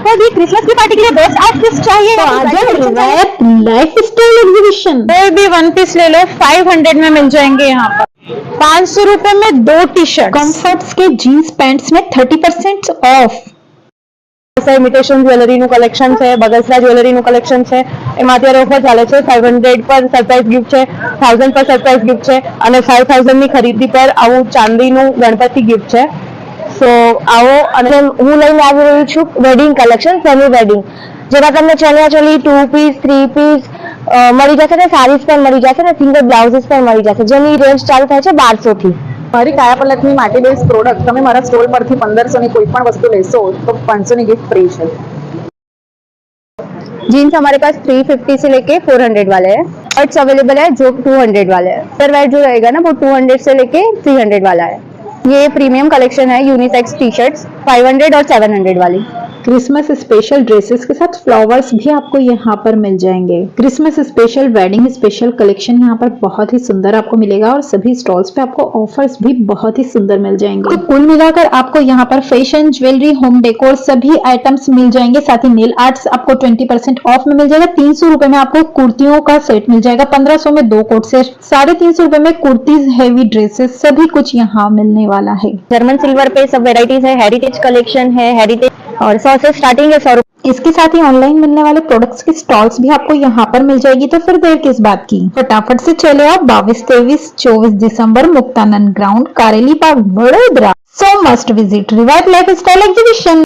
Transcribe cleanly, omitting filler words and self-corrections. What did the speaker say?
आपको भी क्रिसमस की पार्टी के लिए बेस्ट आउटफिट चाहिए तो आज रिवायत लाइफ स्टाइल एग्जीबिशन। कोई भी वन पीस ले लो 500 में मिल जाएंगे यहाँ पर। 500 रुपए में 2 टी शर्ट। કમ્ફર્ટ્સ કે જીન્સ પેન્ટ્સ में 30% ઓફ। ઇમિટેશન જ્વેલરીનું કલેક્શન છે, બગસરા જ્વેલરીનું કલેક્શન છે, એમાં અત્યારે ઓફર ચાલે છે। 500 પર સરપ્રાઈઝ ગિફ્ટ છે, 1000 પર સરપ્રાઈઝ ગિફ્ટ છે અને 5000 ની ખરીદી પર આવું ચાંદીનું ગણપતિ ગિફ્ટ છે। સો આવો અને હું લઈને આવી રહી છું વેડિંગ કલેક્શન, સેમી વેડિંગ, જેમાં તમને ચણિયા ચોલી 2 પીસ 3 પીસ મળી જશે ને સારીઝ પણ મળી જશે ને સિંગલ બ્લાઉઝીસ પણ મળી જશે, જેની રેન્જ ચાલુ થાય છે 1200 થી। મારી કાયાપલટની માટી બેઝ પ્રોડક્ટ તમે મારા સ્ટોલ પરથી 1500 ની કોઈ પણ વસ્તુ લેશો તો 500 ની गिफ्ट फ्री है। जीन्स हमारे पास 350 से लेके 400 वाले हैं, शर्ट्स अवेलेबल है जो 200 वाले हैं। अदरवाइज जो रहेगा ना वो 200 से लेके 300 वाला है। ये प्रीमियम कलेक्शन है, यूनिसेक्स टी शर्ट्स 500 और 700 वाली। क्रिसमस स्पेशल ड्रेसेस के साथ फ्लावर्स भी आपको यहाँ पर मिल जाएंगे। Christmas special wedding special collection यहाँ पर बहुत ही सुंदर आपको मिलेगा और सभी स्टॉल्स पे आपको ऑफर्स भी बहुत ही सुंदर मिल जाएंगे। तो कुल मिलाकर आपको यहाँ पर फैशन, ज्वेलरी, होम डेकोर सभी आइटम्स मिल जाएंगे। साथ ही नेल आर्ट्स आपको 20% ऑफ में मिल जाएगा। 300 रुपए में आपको कुर्तियों का सेट मिल जाएगा। 1500 में 2 कोट सेट, 350 रुपए में कुर्तीज, हेवी ड्रेसेस सभी कुछ यहाँ मिलने वाला है। जर्मन सिल्वर पे सब वेराइटीज है, हेरिटेज कलेक्शन है, हेरिटेज और 100 से स्टार्टिंग है 100। इसके साथ ही ऑनलाइन मिलने वाले प्रोडक्ट्स की स्टॉल्स भी आपको यहाँ पर मिल जाएगी। तो फिर देर किस बात की, फटाफट से चले आप 22, 23, 24 दिसंबर Muktanand ground, Kareli park, Vadodara. So must visit Riwayat lifestyle exhibition.